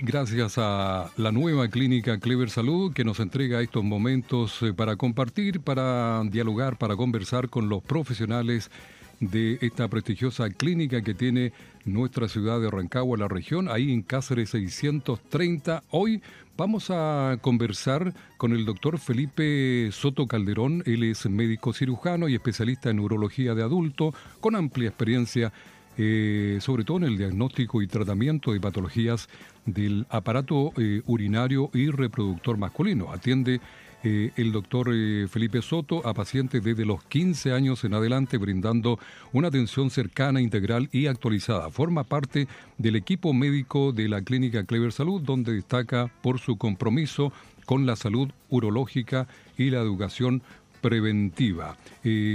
Gracias a la nueva clínica Clever Salud que nos entrega estos momentos para compartir, para dialogar, para conversar con los profesionales de esta prestigiosa clínica que tiene nuestra ciudad de Rancagua, la región, ahí en Cáceres 630. Hoy vamos a conversar con el doctor Felipe Soto Calderón. Él es médico cirujano y especialista en urología de adulto, con amplia experiencia sobre todo en el diagnóstico y tratamiento de patologías del aparato urinario y reproductor masculino. Atiende el doctor Felipe Soto a pacientes desde los 15 años en adelante, brindando una atención cercana, integral y actualizada. Forma parte del equipo médico de la clínica Clever Salud, donde destaca por su compromiso con la salud urológica y la educación preventiva.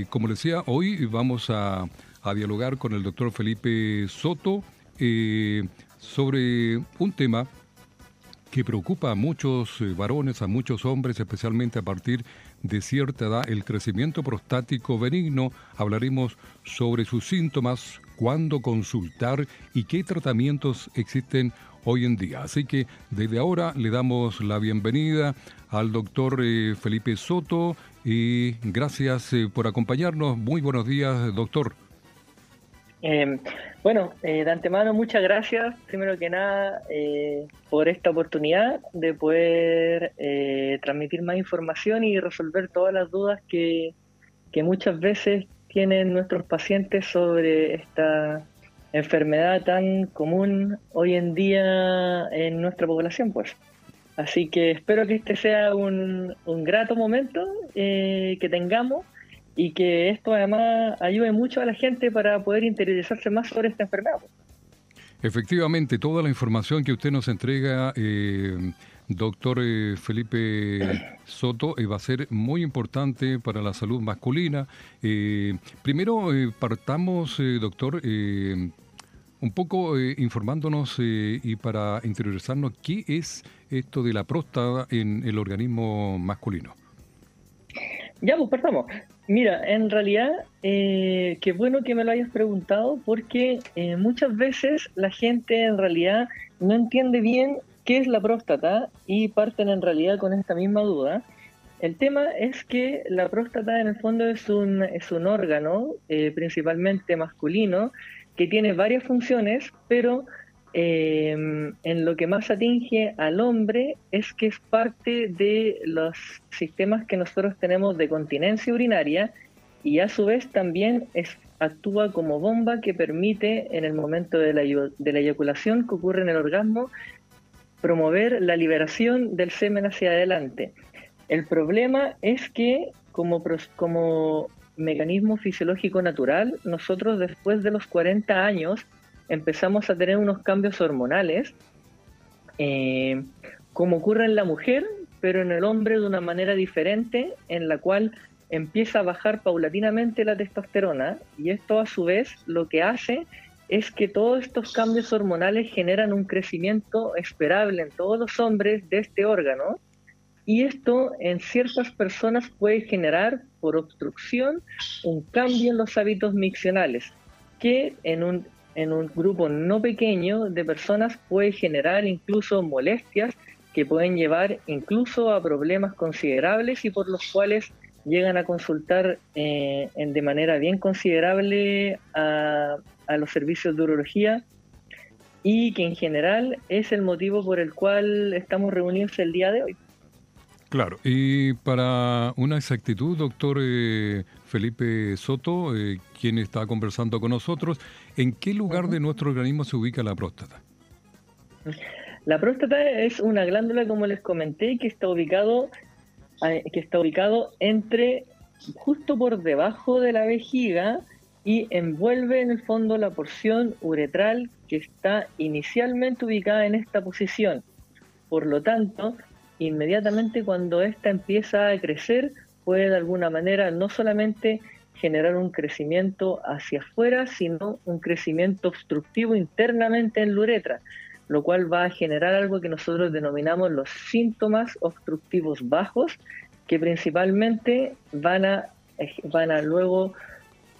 Como les decía, hoy vamos a dialogar con el doctor Felipe Soto sobre un tema que preocupa a muchos varones, a muchos hombres, especialmente a partir de cierta edad, el crecimiento prostático benigno. Hablaremos sobre sus síntomas, cuándo consultar y qué tratamientos existen hoy en día. Así que desde ahora le damos la bienvenida al doctor Felipe Soto y gracias por acompañarnos. Muy buenos días, doctor. De antemano, muchas gracias, primero que nada, por esta oportunidad de poder transmitir más información y resolver todas las dudas que muchas veces tienen nuestros pacientes sobre esta enfermedad tan común hoy en día en nuestra población, pues. Así que espero que este sea un grato momento que tengamos, y que esto además ayude mucho a la gente para poder interiorizarse más sobre esta enfermedad. Efectivamente, toda la información que usted nos entrega, doctor Felipe Soto, va a ser muy importante para la salud masculina. Primero, partamos, doctor, un poco informándonos y para interiorizarnos, ¿qué es esto de la próstata en el organismo masculino? Ya, pues partamos. Mira, en realidad, qué bueno que me lo hayas preguntado, porque muchas veces la gente en realidad no entiende bien qué es la próstata y parten en realidad con esta misma duda. El tema es que la próstata en el fondo es un órgano principalmente masculino que tiene varias funciones, pero en lo que más atinge al hombre es que es parte de los sistemas que nosotros tenemos de continencia urinaria, y a su vez también actúa como bomba que permite en el momento de la eyaculación que ocurre en el orgasmo promover la liberación del semen hacia adelante. El problema es que como mecanismo fisiológico natural, nosotros después de los 40 años empezamos a tener unos cambios hormonales, como ocurre en la mujer, pero en el hombre de una manera diferente, en la cual empieza a bajar paulatinamente la testosterona, y esto a su vez lo que hace es que todos estos cambios hormonales generan un crecimiento esperable en todos los hombres de este órgano, y esto en ciertas personas puede generar por obstrucción un cambio en los hábitos miccionales, que en un grupo no pequeño de personas puede generar incluso molestias que pueden llevar incluso a problemas considerables, y por los cuales llegan a consultar de manera bien considerable a los servicios de urología, y que en general es el motivo por el cual estamos reunidos el día de hoy. Claro, y para una exactitud, doctor Felipe Soto, quien está conversando con nosotros, ¿en qué lugar de nuestro organismo se ubica la próstata? La próstata es una glándula, como les comenté, que está ubicado entre, justo por debajo de la vejiga, y envuelve en el fondo la porción uretral que está inicialmente ubicada en esta posición. Por lo tanto, inmediatamente cuando ésta empieza a crecer, puede de alguna manera no solamente generar un crecimiento hacia afuera, sino un crecimiento obstructivo internamente en la uretra, lo cual va a generar algo que nosotros denominamos los síntomas obstructivos bajos, que principalmente van a luego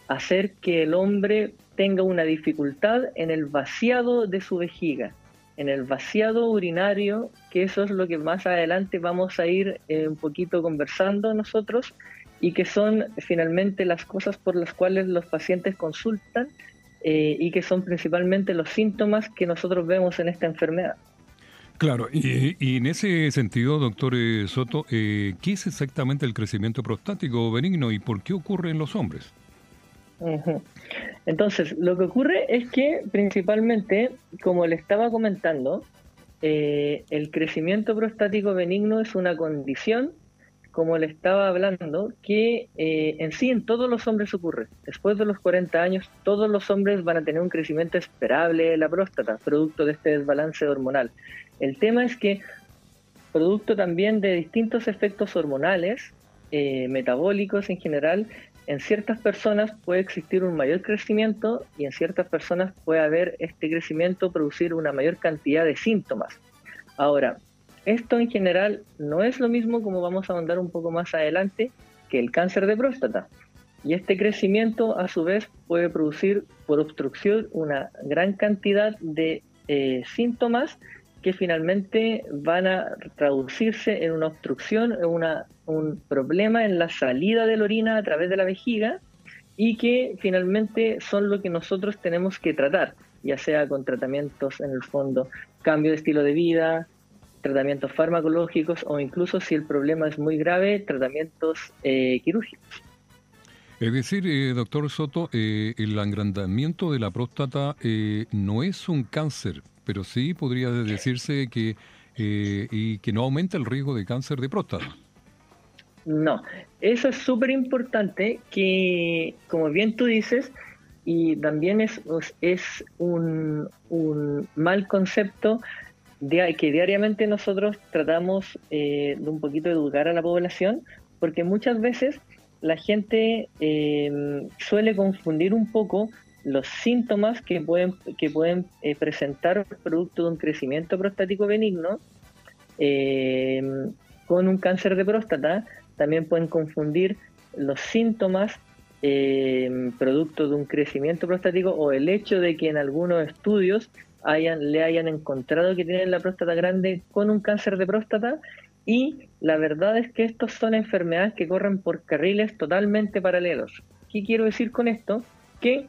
hacer que el hombre tenga una dificultad en el vaciado de su vejiga. en el vaciado urinario, que eso es lo que más adelante vamos a ir un poquito conversando nosotros, y que son finalmente las cosas por las cuales los pacientes consultan, y que son principalmente los síntomas que nosotros vemos en esta enfermedad. Claro, y en ese sentido, doctor Soto, ¿qué es exactamente el crecimiento prostático benigno y por qué ocurre en los hombres? Ujú. Entonces, lo que ocurre es que principalmente, como le estaba comentando, el crecimiento prostático benigno es una condición, como le estaba hablando, que en sí en todos los hombres ocurre. Después de los 40 años, todos los hombres van a tener un crecimiento esperable de la próstata, producto de este desbalance hormonal. El tema es que, producto también de distintos efectos hormonales, metabólicos en general, en ciertas personas puede existir un mayor crecimiento y en ciertas personas puede haber este crecimiento producir una mayor cantidad de síntomas. Ahora, esto en general no es lo mismo, como vamos a ahondar un poco más adelante, que el cáncer de próstata. Y este crecimiento a su vez puede producir por obstrucción una gran cantidad de síntomas que finalmente van a traducirse en una obstrucción, en un problema en la salida de la orina a través de la vejiga, y que finalmente son lo que nosotros tenemos que tratar, ya sea con tratamientos en el fondo, cambio de estilo de vida, tratamientos farmacológicos o incluso, si el problema es muy grave, tratamientos quirúrgicos. Es decir, doctor Soto, el agrandamiento de la próstata no es un cáncer, pero sí podría decirse que y que no aumenta el riesgo de cáncer de próstata. No, eso es súper importante, que como bien tú dices, y también es un mal concepto que diariamente nosotros tratamos de un poquito educar a la población, porque muchas veces la gente suele confundir un poco los síntomas que pueden presentar producto de un crecimiento prostático benigno con un cáncer de próstata. También pueden confundir los síntomas producto de un crecimiento prostático o el hecho de que en algunos estudios le hayan encontrado que tienen la próstata grande con un cáncer de próstata. Y la verdad es que estos son enfermedades que corren por carriles totalmente paralelos. ¿Qué quiero decir con esto? Que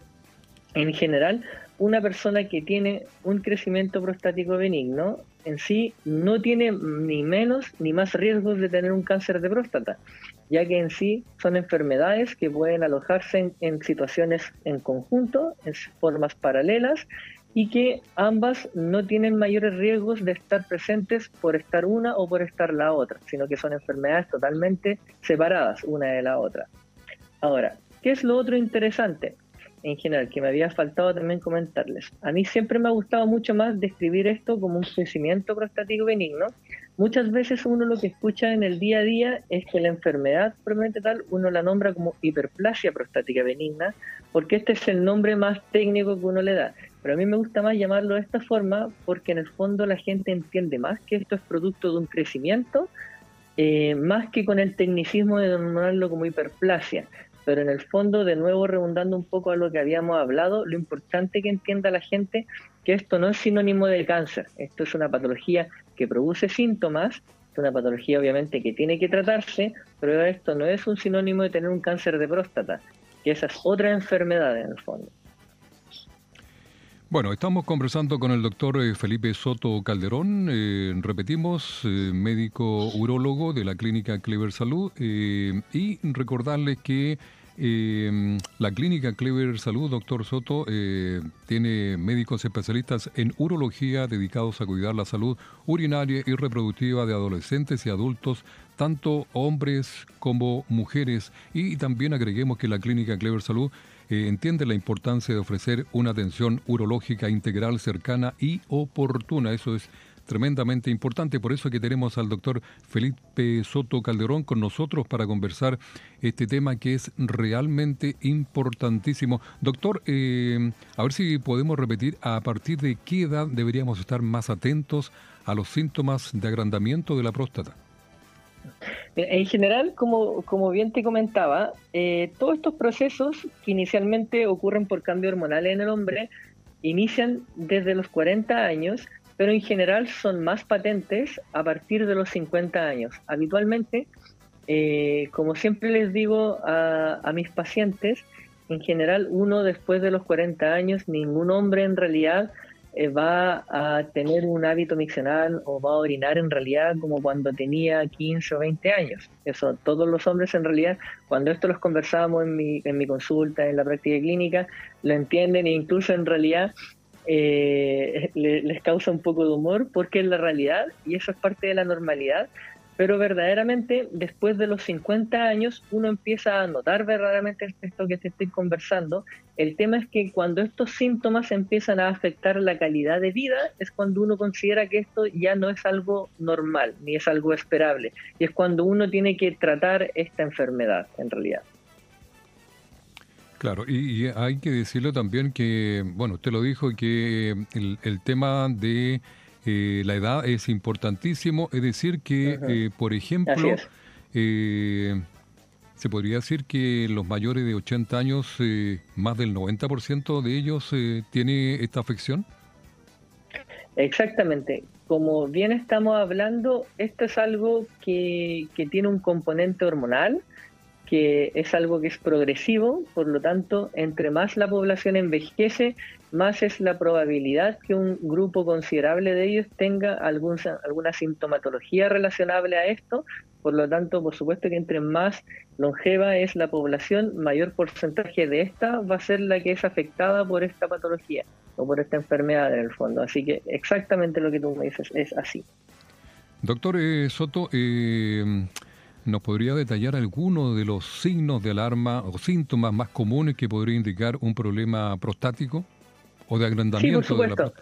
en general una persona que tiene un crecimiento prostático benigno en sí no tiene ni menos ni más riesgos de tener un cáncer de próstata, ya que en sí son enfermedades que pueden alojarse en situaciones en conjunto, en formas paralelas, y que ambas no tienen mayores riesgos de estar presentes por estar una o por estar la otra, sino que son enfermedades totalmente separadas una de la otra. Ahora, ¿qué es lo otro interesante? En general, que me había faltado también comentarles. A mí siempre me ha gustado mucho más describir esto como un crecimiento prostático benigno. Muchas veces uno lo que escucha en el día a día es que la enfermedad propiamente tal uno la nombra como hiperplasia prostática benigna, porque este es el nombre más técnico que uno le da. Pero a mí me gusta más llamarlo de esta forma porque en el fondo la gente entiende más que esto es producto de un crecimiento, más que con el tecnicismo de denominarlo como hiperplasia. Pero en el fondo, de nuevo redundando un poco a lo que habíamos hablado, lo importante que entienda la gente que esto no es sinónimo de cáncer. Esto es una patología que produce síntomas, es una patología obviamente que tiene que tratarse, pero esto no es un sinónimo de tener un cáncer de próstata, que esa es otra enfermedad en el fondo. Bueno, estamos conversando con el doctor Felipe Soto Calderón, repetimos, médico urólogo de la clínica Clever Salud, y recordarles que la clínica Clever Salud, doctor Soto, tiene médicos especialistas en urología dedicados a cuidar la salud urinaria y reproductiva de adolescentes y adultos, tanto hombres como mujeres, y también agreguemos que la clínica Clever Salud entiende la importancia de ofrecer una atención urológica integral, cercana y oportuna. Eso es tremendamente importante. Por eso que tenemos al doctor Felipe Soto Calderón con nosotros para conversar este tema que es realmente importantísimo. Doctor, a ver si podemos repetir a partir de qué edad deberíamos estar más atentos a los síntomas de agrandamiento de la próstata. En general, como bien te comentaba, todos estos procesos que inicialmente ocurren por cambio hormonal en el hombre inician desde los 40 años, pero en general son más patentes a partir de los 50 años. Habitualmente, como siempre les digo a mis pacientes, en general uno después de los 40 años, ningún hombre en realidad va a tener un hábito miccional o va a orinar en realidad como cuando tenía 15 o 20 años. Eso, todos los hombres en realidad, cuando esto los conversábamos en mi consulta, en la práctica clínica, lo entienden e incluso en realidad les causa un poco de humor porque es la realidad y eso es parte de la normalidad. Pero verdaderamente, después de los 50 años, uno empieza a notar verdaderamente esto que te estoy conversando. El tema es que cuando estos síntomas empiezan a afectar la calidad de vida, es cuando uno considera que esto ya no es algo normal, ni es algo esperable. Y es cuando uno tiene que tratar esta enfermedad, en realidad. Claro, y hay que decirlo también que, bueno, usted lo dijo, que el tema de la edad es importantísimo, es decir que, por ejemplo, se podría decir que los mayores de 80 años, más del 90% de ellos tiene esta afección. Exactamente. Como bien estamos hablando, esto es algo que tiene un componente hormonal, que es algo que es progresivo, por lo tanto, entre más la población envejece, más es la probabilidad que un grupo considerable de ellos tenga alguna sintomatología relacionable a esto. Por lo tanto, por supuesto que entre más longeva es la población, mayor porcentaje de esta va a ser la que es afectada por esta patología o por esta enfermedad en el fondo. Así que exactamente lo que tú me dices es así. Doctor Soto, ¿nos podría detallar algunos de los signos de alarma o síntomas más comunes que podría indicar un problema prostático o de agrandamiento? Sí, por supuesto.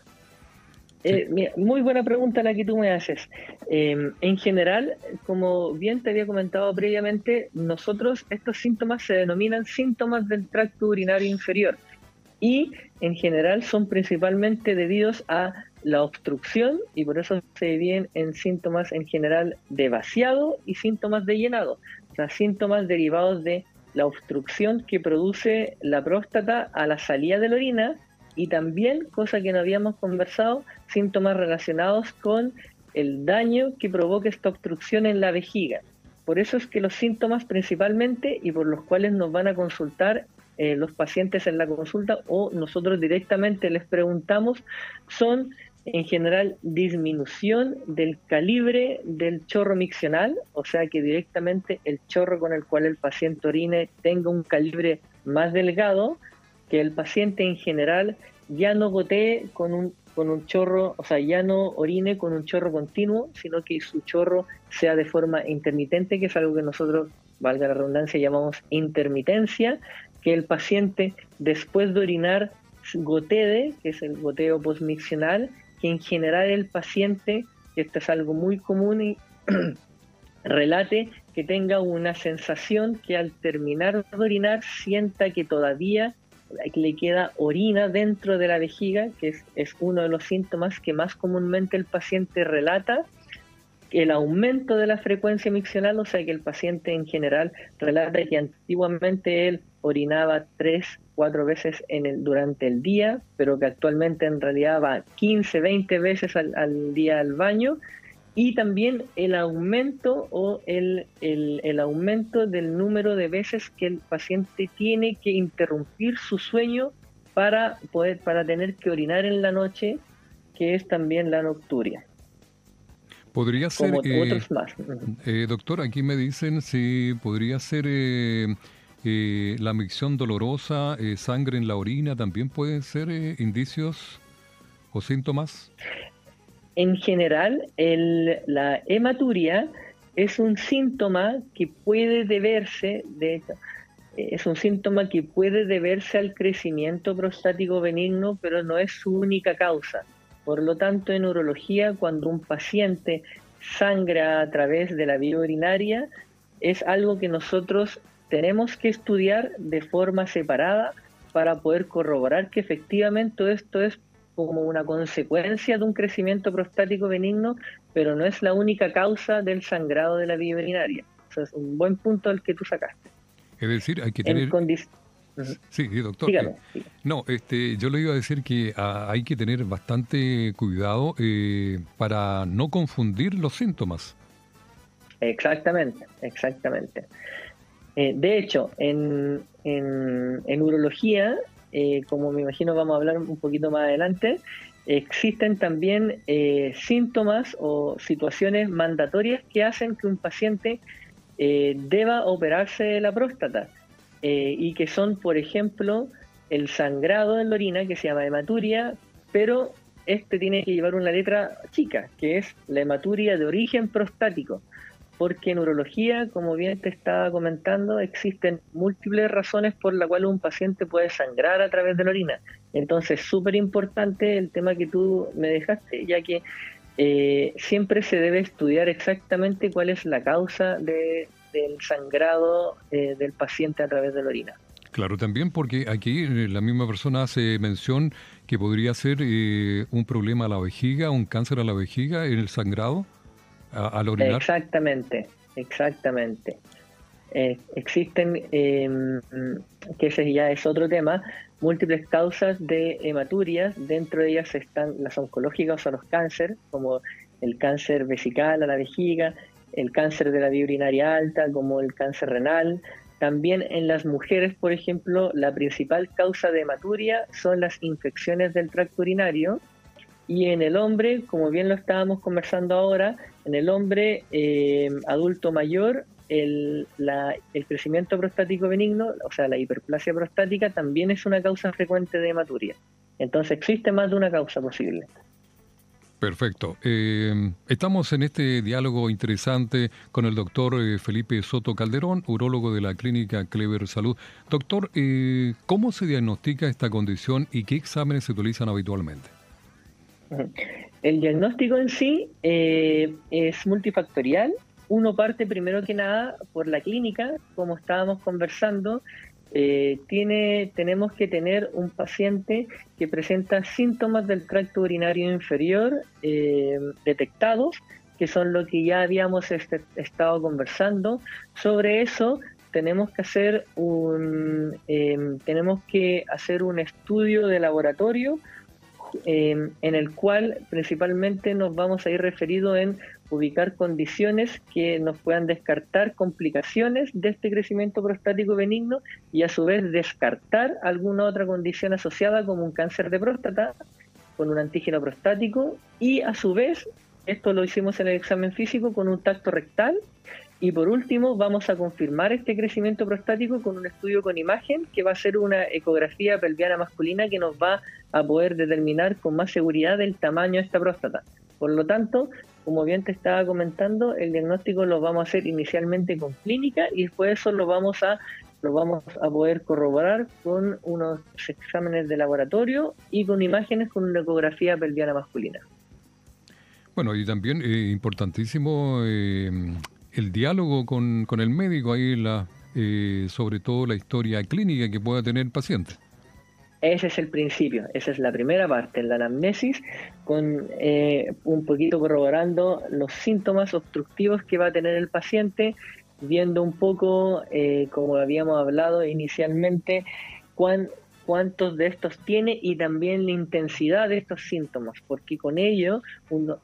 Mira, muy buena pregunta la que tú me haces. En general, como bien te había comentado previamente, nosotros estos síntomas se denominan síntomas del tracto urinario inferior y en general son principalmente debidos a la obstrucción y por eso se dividen en síntomas en general de vaciado y síntomas de llenado, o sea, síntomas derivados de la obstrucción que produce la próstata a la salida de la orina y también, cosa que no habíamos conversado, síntomas relacionados con el daño que provoca esta obstrucción en la vejiga. Por eso es que los síntomas principalmente y por los cuales nos van a consultar los pacientes en la consulta o nosotros directamente les preguntamos son en general disminución del calibre del chorro miccional, o sea que directamente el chorro con el cual el paciente orine tenga un calibre más delgado, que el paciente en general ya no gotee con un chorro, o sea, ya no orine con un chorro continuo, sino que su chorro sea de forma intermitente, que es algo que nosotros, valga la redundancia, llamamos intermitencia, que el paciente después de orinar gotee, que es el goteo postmiccional, que en general el paciente, y esto es algo muy común, y relate que tenga una sensación que al terminar de orinar sienta que todavía le queda orina dentro de la vejiga, que es uno de los síntomas que más comúnmente el paciente relata. El aumento de la frecuencia miccional, o sea que el paciente en general relata que antiguamente él orinaba 3-4 veces durante el día, pero que actualmente en realidad va 15-20 veces al día al baño, y también el aumento el aumento del número de veces que el paciente tiene que interrumpir su sueño para tener que orinar en la noche, que es también la nocturia. Podría ser, como otros más. Doctor, aquí me dicen si podría ser la micción dolorosa, sangre en la orina, ¿también pueden ser indicios o síntomas? En general, la hematuria es un síntoma que puede deberse, de hecho, es un síntoma que puede deberse al crecimiento prostático benigno, pero no es su única causa. Por lo tanto, en urología, cuando un paciente sangra a través de la vía urinaria, es algo que nosotros tenemos que estudiar de forma separada para poder corroborar que efectivamente esto es como una consecuencia de un crecimiento prostático benigno, pero no es la única causa del sangrado de la vía urinaria. Eso es un buen punto el que tú sacaste. Es decir, hay que tener... Ujú. Sí, doctor. Dígame. No, yo le iba a decir que hay que tener bastante cuidado para no confundir los síntomas. Exactamente, exactamente. De hecho, en urología, como me imagino vamos a hablar un poquito más adelante, existen también síntomas o situaciones mandatorias que hacen que un paciente deba operarse la próstata y que son, por ejemplo, el sangrado en la orina, que se llama hematuria, pero este tiene que llevar una letra chica, que es la hematuria de origen prostático, porque en urología, como bien te estaba comentando, existen múltiples razones por las cuales un paciente puede sangrar a través de la orina. Entonces, súper importante el tema que tú me dejaste, ya que siempre se debe estudiar exactamente cuál es la causa del sangrado del paciente a través de la orina. Claro, también porque aquí la misma persona hace mención que podría ser un problema a la vejiga, un cáncer a la vejiga en el sangrado al orinar. Exactamente, exactamente. Existen, que ese ya es otro tema, múltiples causas de hematurias. Dentro de ellas están las oncológicas, o sea, los cánceres, como el cáncer vesical a la vejiga, el cáncer de la vía urinaria alta, como el cáncer renal. También en las mujeres, por ejemplo, la principal causa de hematuria son las infecciones del tracto urinario. Y en el hombre, como bien lo estábamos conversando ahora, en el hombre adulto mayor, el crecimiento prostático benigno, o sea, la hiperplasia prostática, también es una causa frecuente de hematuria. Entonces existe más de una causa posible. Perfecto. Estamos en este diálogo interesante con el doctor Felipe Soto Calderón, urólogo de la clínica Clever Salud. Doctor, ¿cómo se diagnostica esta condición y qué exámenes se utilizan habitualmente? El diagnóstico en sí es multifactorial. Uno parte primero que nada por la clínica, como estábamos conversando. Tenemos que tener un paciente que presenta síntomas del tracto urinario inferior detectados, que son lo que ya habíamos estado conversando. Sobre eso tenemos que hacer un estudio de laboratorio en el cual principalmente nos vamos a ir referidos en ubicar condiciones que nos puedan descartar complicaciones de este crecimiento prostático benigno y a su vez descartar alguna otra condición asociada como un cáncer de próstata con un antígeno prostático y a su vez, esto lo hicimos en el examen físico con un tacto rectal. Y por último, vamos a confirmar este crecimiento prostático con un estudio con imagen que va a ser una ecografía pelviana masculina que nos va a poder determinar con más seguridad el tamaño de esta próstata. Por lo tanto, como bien te estaba comentando, el diagnóstico lo vamos a hacer inicialmente con clínica y después de eso lo vamos a poder corroborar con unos exámenes de laboratorio y con imágenes con una ecografía pelviana masculina. Bueno, y también importantísimo el diálogo con el médico, ahí sobre todo la historia clínica que pueda tener el paciente. Ese es el principio, esa es la primera parte, la anamnesis, con un poquito corroborando los síntomas obstructivos que va a tener el paciente, viendo un poco, como habíamos hablado inicialmente, cuántos de estos tiene y también la intensidad de estos síntomas, porque con ello,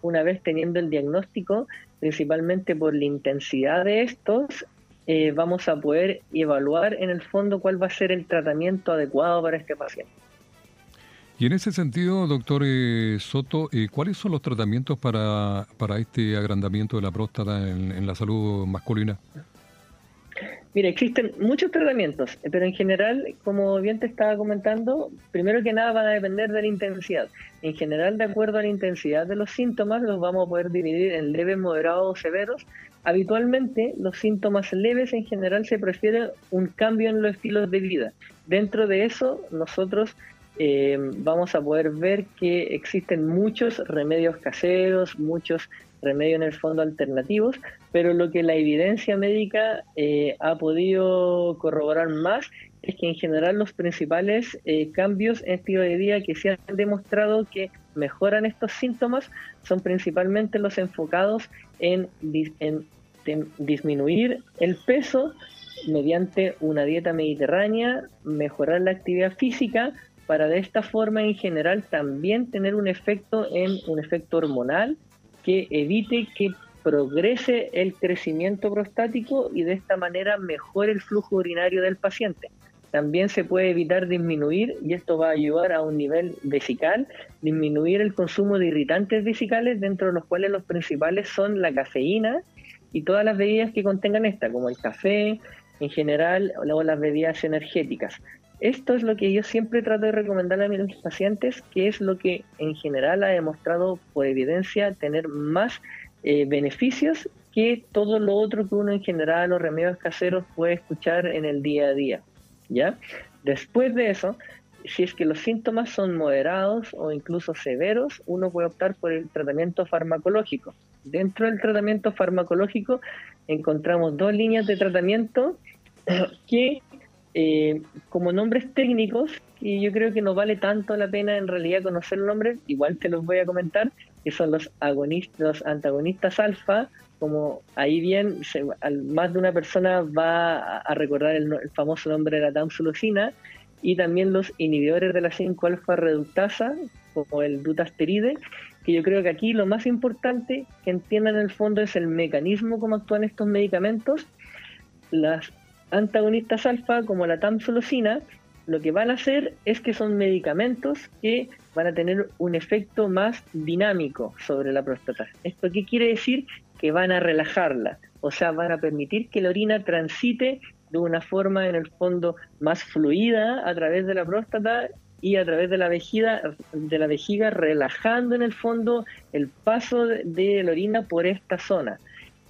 una vez teniendo el diagnóstico, principalmente por la intensidad de estos, vamos a poder evaluar en el fondo cuál va a ser el tratamiento adecuado para este paciente. Y en ese sentido, doctor Soto, ¿cuáles son los tratamientos para este agrandamiento de la próstata en la salud masculina? Mira, existen muchos tratamientos, pero en general, como bien te estaba comentando, primero que nada van a depender de la intensidad. En general, de acuerdo a la intensidad de los síntomas, los vamos a poder dividir en leves, moderados o severos. Habitualmente, los síntomas leves en general se prefiere un cambio en los estilos de vida. Dentro de eso, nosotros vamos a poder ver que existen muchos remedios caseros, muchos remedios en el fondo alternativos, pero lo que la evidencia médica ha podido corroborar más es que en general los principales cambios en estilo de vida que se han demostrado que mejoran estos síntomas son principalmente los enfocados en disminuir el peso mediante una dieta mediterránea, mejorar la actividad física, para de esta forma en general también tener un efecto hormonal que evite que progrese el crecimiento prostático y de esta manera mejore el flujo urinario del paciente. También se puede evitar disminuir, y esto va a ayudar a un nivel vesical, disminuir el consumo de irritantes vesicales, dentro de los cuales los principales son la cafeína y todas las bebidas que contengan esta, como el café en general o las bebidas energéticas. Esto es lo que yo siempre trato de recomendar a mis pacientes, que es lo que en general ha demostrado por evidencia tener más beneficios que todo lo otro que uno en general, los remedios caseros, puede escuchar en el día a día, ¿ya? Después de eso, si es que los síntomas son moderados o incluso severos, uno puede optar por el tratamiento farmacológico. Dentro del tratamiento farmacológico encontramos dos líneas de tratamiento que como nombres técnicos, y yo creo que no vale tanto la pena en realidad conocer los nombres, igual te los voy a comentar, que son los antagonistas alfa, como ahí bien, más de una persona va a recordar el famoso nombre de la tamsulosina, y también los inhibidores de la 5-alfa reductasa, como el dutasteride, que yo creo que aquí lo más importante que entiendan en el fondo es el mecanismo como actúan estos medicamentos. Las antagonistas alfa, como la tamsulosina, lo que van a hacer es que son medicamentos que van a tener un efecto más dinámico sobre la próstata. ¿Esto qué quiere decir? Que van a relajarla, o sea, van a permitir que la orina transite de una forma en el fondo más fluida a través de la próstata y a través de la vejiga, relajando en el fondo el paso de la orina por esta zona.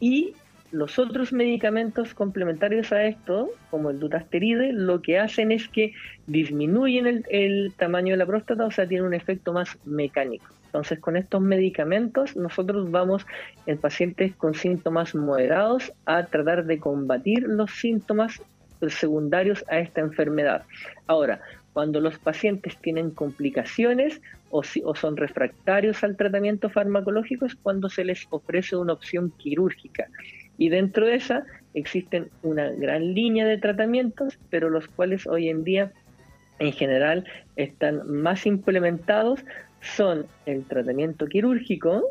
Y los otros medicamentos complementarios a esto, como el dutasteride, lo que hacen es que disminuyen el tamaño de la próstata, o sea, tienen un efecto más mecánico. Entonces, con estos medicamentos, nosotros vamos en pacientes con síntomas moderados a tratar de combatir los síntomas secundarios a esta enfermedad. Ahora, cuando los pacientes tienen complicaciones o son refractarios al tratamiento farmacológico, es cuando se les ofrece una opción quirúrgica. Y dentro de esa existen una gran línea de tratamientos, pero los cuales hoy en día en general están más implementados son el tratamiento quirúrgico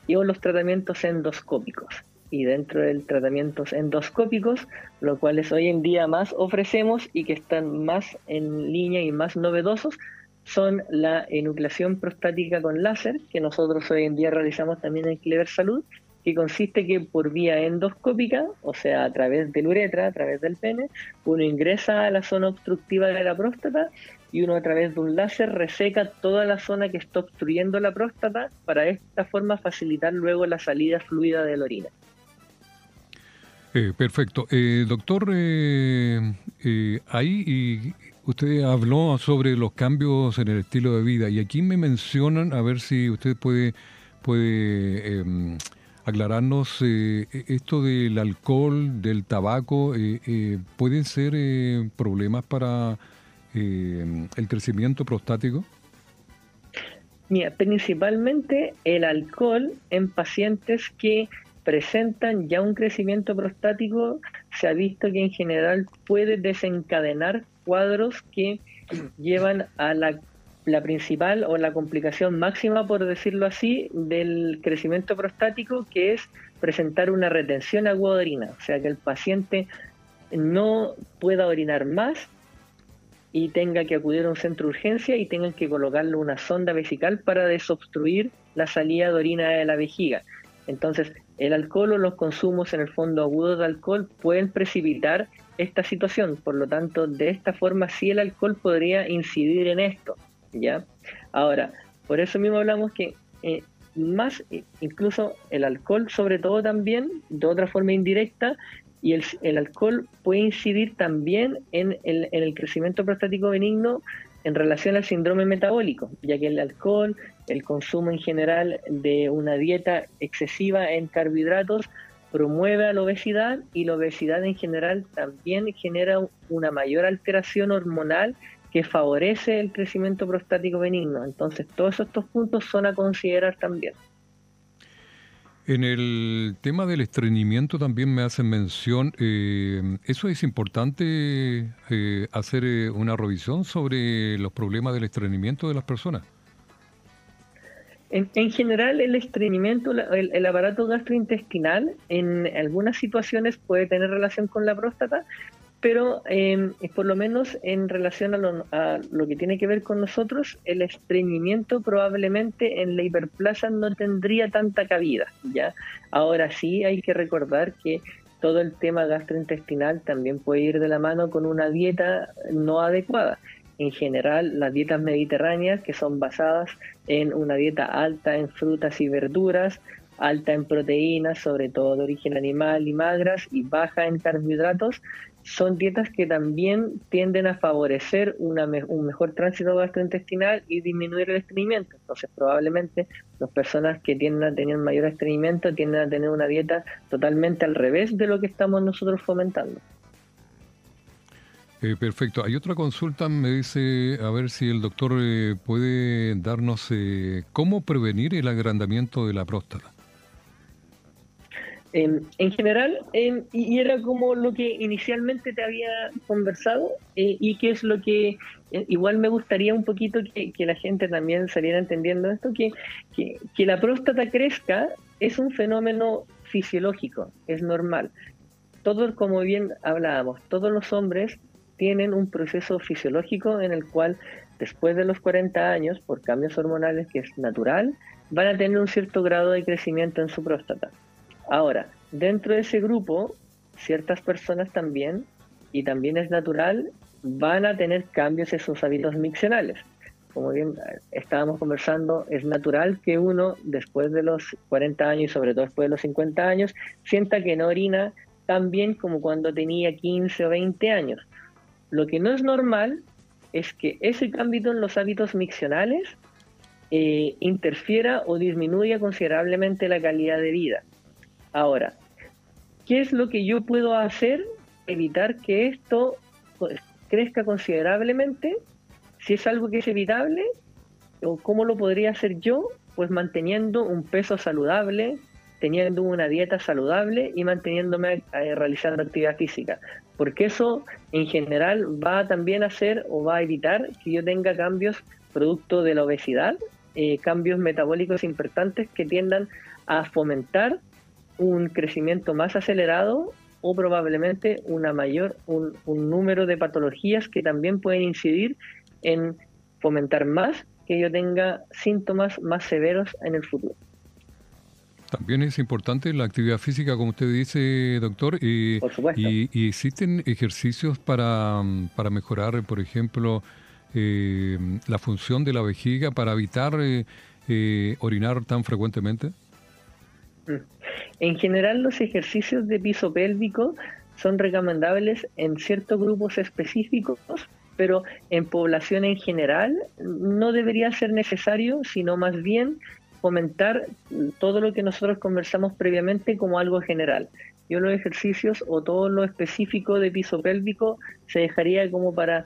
y o los tratamientos endoscópicos. Y dentro de tratamientos endoscópicos, los cuales hoy en día más ofrecemos y que están más en línea y más novedosos, son la enucleación prostática con láser, que nosotros hoy en día realizamos también en Clever Salud, que consiste que por vía endoscópica, o sea, a través de la uretra, a través del pene, uno ingresa a la zona obstructiva de la próstata y uno a través de un láser reseca toda la zona que está obstruyendo la próstata para de esta forma facilitar luego la salida fluida de la orina. Perfecto. Doctor, ahí usted habló sobre los cambios en el estilo de vida y aquí me mencionan, a ver si usted puede aclararnos esto del alcohol, del tabaco, ¿pueden ser problemas para el crecimiento prostático? Mira, principalmente el alcohol en pacientes que presentan ya un crecimiento prostático, se ha visto que en general puede desencadenar cuadros que llevan a la principal o la complicación máxima, por decirlo así, del crecimiento prostático, que es presentar una retención aguda de orina, o sea que el paciente no pueda orinar más y tenga que acudir a un centro de urgencia y tengan que colocarle una sonda vesical para desobstruir la salida de orina de la vejiga. Entonces, el alcohol o los consumos en el fondo agudos de alcohol pueden precipitar esta situación. Por lo tanto, de esta forma sí el alcohol podría incidir en esto, ¿ya? Ahora, por eso mismo hablamos que más incluso el alcohol, sobre todo también, de otra forma indirecta, y el alcohol puede incidir también en el crecimiento prostático benigno en relación al síndrome metabólico, ya que el alcohol, el consumo en general de una dieta excesiva en carbohidratos promueve a la obesidad, y la obesidad en general también genera una mayor alteración hormonal que favorece el crecimiento prostático benigno. Entonces, todos estos puntos son a considerar también. En el tema del estreñimiento también me hacen mención, ¿eso es importante hacer una revisión sobre los problemas del estreñimiento de las personas? En general, el estreñimiento, el aparato gastrointestinal, en algunas situaciones puede tener relación con la próstata, pero por lo menos en relación a lo que tiene que ver con nosotros, el estreñimiento probablemente en la hiperplasia no tendría tanta cabida, ¿ya? Ahora sí hay que recordar que todo el tema gastrointestinal también puede ir de la mano con una dieta no adecuada. En general, las dietas mediterráneas, que son basadas en una dieta alta en frutas y verduras, alta en proteínas, sobre todo de origen animal y magras, y baja en carbohidratos, son dietas que también tienden a favorecer un mejor tránsito gastrointestinal y disminuir el estreñimiento. Entonces, probablemente las personas que tienden a tener mayor estreñimiento tienden a tener una dieta totalmente al revés de lo que estamos nosotros fomentando. Perfecto. Hay otra consulta, me dice, a ver si el doctor puede darnos cómo prevenir el agrandamiento de la próstata. En general, y era como lo que inicialmente te había conversado, y que es lo que igual me gustaría un poquito que la gente también saliera entendiendo esto, que la próstata crezca es un fenómeno fisiológico, es normal. Todos, como bien hablábamos, todos los hombres tienen un proceso fisiológico en el cual después de los 40 años, por cambios hormonales que es natural, van a tener un cierto grado de crecimiento en su próstata. Ahora, dentro de ese grupo, ciertas personas también, y también es natural, van a tener cambios en sus hábitos miccionales. Como bien estábamos conversando, es natural que uno, después de los 40 años y sobre todo después de los 50 años, sienta que no orina tan bien como cuando tenía 15 o 20 años. Lo que no es normal es que ese cambio en los hábitos miccionales interfiera o disminuya considerablemente la calidad de vida. Ahora, ¿qué es lo que yo puedo hacer para evitar que esto crezca considerablemente? Si es algo que es evitable, ¿o cómo lo podría hacer yo? Pues manteniendo un peso saludable, teniendo una dieta saludable y manteniéndome realizando actividad física. Porque eso en general va también a hacer o va a evitar que yo tenga cambios producto de la obesidad, cambios metabólicos importantes que tiendan a fomentar un crecimiento más acelerado o probablemente un número de patologías que también pueden incidir en fomentar más que yo tenga síntomas más severos en el futuro. También es importante la actividad física, como usted dice, doctor, Por supuesto. y existen ejercicios para mejorar, por ejemplo, la función de la vejiga para evitar orinar tan frecuentemente. En general, los ejercicios de piso pélvico son recomendables en ciertos grupos específicos, pero en población en general no debería ser necesario, sino más bien fomentar todo lo que nosotros conversamos previamente como algo general. Yo los ejercicios o todo lo específico de piso pélvico se dejaría como para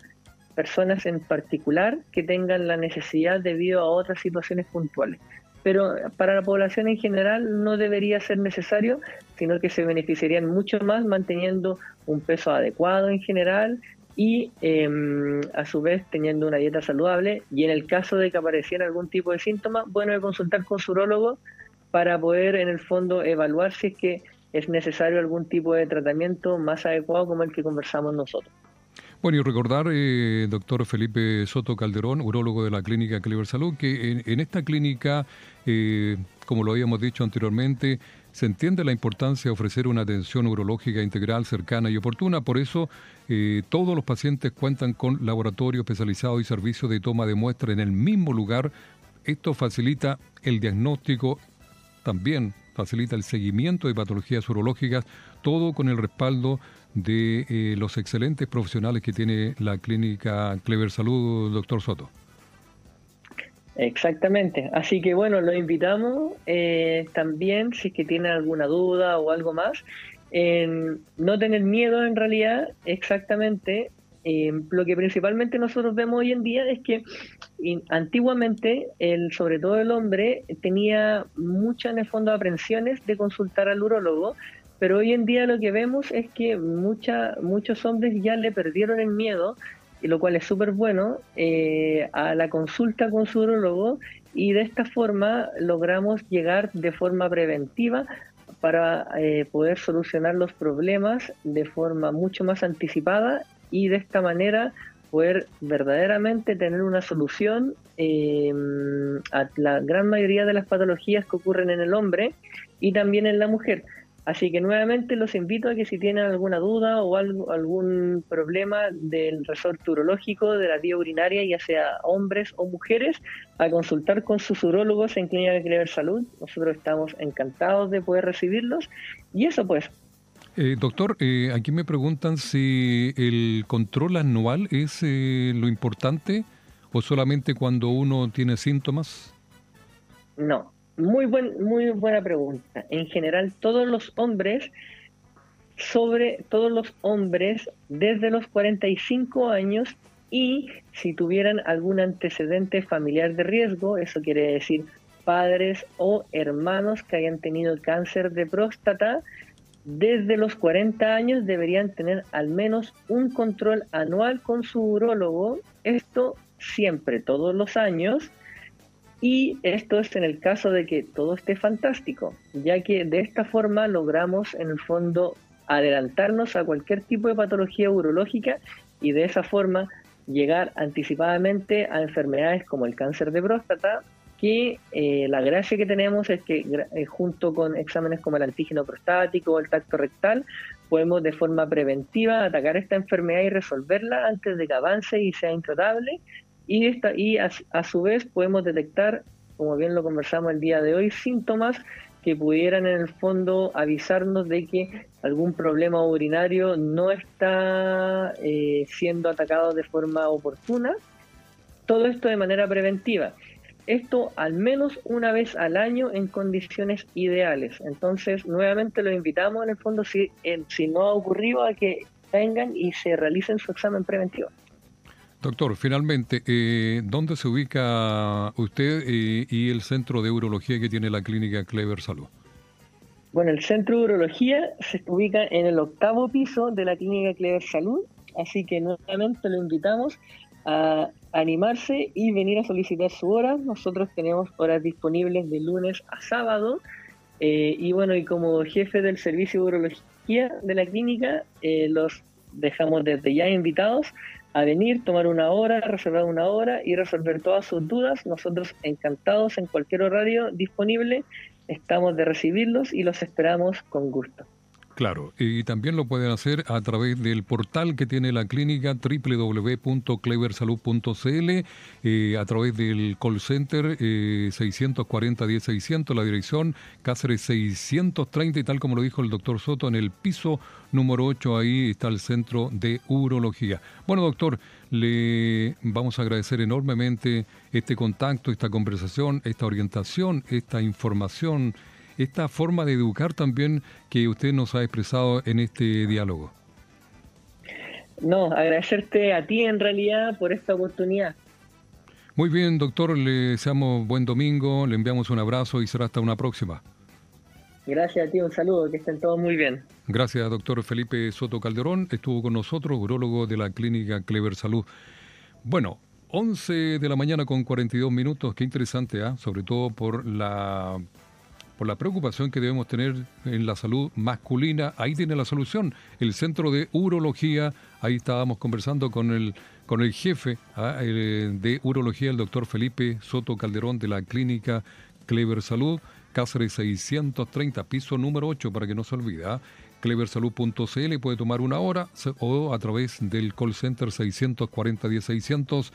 personas en particular que tengan la necesidad debido a otras situaciones puntuales. Pero para la población en general no debería ser necesario, sino que se beneficiarían mucho más manteniendo un peso adecuado en general y a su vez teniendo una dieta saludable, y en el caso de que apareciera algún tipo de síntoma, bueno, de consultar con su urólogo para poder en el fondo evaluar si es que es necesario algún tipo de tratamiento más adecuado como el que conversamos nosotros. Bueno, y recordar, doctor Felipe Soto Calderón, urólogo de la clínica Clever Salud, que en esta clínica, como lo habíamos dicho anteriormente, se entiende la importancia de ofrecer una atención urológica integral, cercana y oportuna. Por eso, todos los pacientes cuentan con laboratorio especializado y servicio de toma de muestra en el mismo lugar. Esto facilita el diagnóstico, también facilita el seguimiento de patologías urológicas, todo con el respaldo de los excelentes profesionales que tiene la clínica Clever Salud, doctor Soto. Exactamente, así que bueno, los invitamos también, si es que tienen alguna duda o algo más, en no tener miedo en realidad, exactamente, lo que principalmente nosotros vemos hoy en día es que antiguamente, sobre todo el hombre, tenía muchas en el fondo aprensiones de consultar al urólogo, pero hoy en día lo que vemos es que muchos hombres ya le perdieron el miedo, y lo cual es súper bueno, a la consulta con su urólogo, y de esta forma logramos llegar de forma preventiva para poder solucionar los problemas de forma mucho más anticipada y de esta manera poder verdaderamente tener una solución a la gran mayoría de las patologías que ocurren en el hombre y también en la mujer. Así que nuevamente los invito a que si tienen alguna duda o algún problema del resorte urológico, de la vía urinaria, ya sea hombres o mujeres, a consultar con sus urólogos en Clínica Clever Salud. Nosotros estamos encantados de poder recibirlos. Y eso pues. Doctor, aquí me preguntan si el control anual es lo importante o solamente cuando uno tiene síntomas. No. Muy buena pregunta. En general, todos los hombres desde los 45 años y si tuvieran algún antecedente familiar de riesgo, eso quiere decir padres o hermanos que hayan tenido cáncer de próstata, desde los 40 años deberían tener al menos un control anual con su urólogo, esto siempre, todos los años. Y esto es en el caso de que todo esté fantástico, ya que de esta forma logramos en el fondo adelantarnos a cualquier tipo de patología urológica y de esa forma llegar anticipadamente a enfermedades como el cáncer de próstata, que la gracia que tenemos es que junto con exámenes como el antígeno prostático o el tacto rectal, podemos de forma preventiva atacar esta enfermedad y resolverla antes de que avance y sea intratable. Y a su vez podemos detectar, como bien lo conversamos el día de hoy, síntomas que pudieran en el fondo avisarnos de que algún problema urinario no está siendo atacado de forma oportuna. Todo esto de manera preventiva. Esto al menos una vez al año en condiciones ideales. Entonces, nuevamente los invitamos en el fondo, si no ha ocurrido, a que vengan y se realicen su examen preventivo. Doctor, finalmente, ¿dónde se ubica usted y el centro de urología que tiene la Clínica Clever Salud? Bueno, el centro de urología se ubica en el 8º piso de la Clínica Clever Salud, así que nuevamente lo invitamos a animarse y venir a solicitar su hora. Nosotros tenemos horas disponibles de lunes a sábado, y bueno, y como jefe del servicio de urología de la clínica, los dejamos desde ya invitados a venir, tomar una hora, reservar una hora y resolver todas sus dudas. Nosotros encantados en cualquier horario disponible, estamos de recibirlos y los esperamos con gusto. Claro, y también lo pueden hacer a través del portal que tiene la clínica www.cleversalud.cl, a través del call center 640-10600, la dirección Cáceres 630, y tal como lo dijo el doctor Soto, en el piso número 8, ahí está el centro de urología. Bueno, doctor, le vamos a agradecer enormemente este contacto, esta conversación, esta orientación, esta información, esta forma de educar también que usted nos ha expresado en este diálogo. No, agradecerte a ti en realidad por esta oportunidad. Muy bien, doctor, le deseamos buen domingo, le enviamos un abrazo y será hasta una próxima. Gracias a ti, un saludo, que estén todos muy bien. Gracias, doctor Felipe Soto Calderón, estuvo con nosotros, urólogo de la Clínica Clever Salud. Bueno, 11 de la mañana con 42 minutos, qué interesante, sobre todo por la preocupación que debemos tener en la salud masculina. Ahí tiene la solución, el centro de urología. Ahí estábamos conversando con el jefe de urología, el doctor Felipe Soto Calderón, de la Clínica Clever Salud, Cáceres 630, piso número 8, para que no se olvide. Cleversalud.cl, puede tomar una hora o a través del call center 640-10600.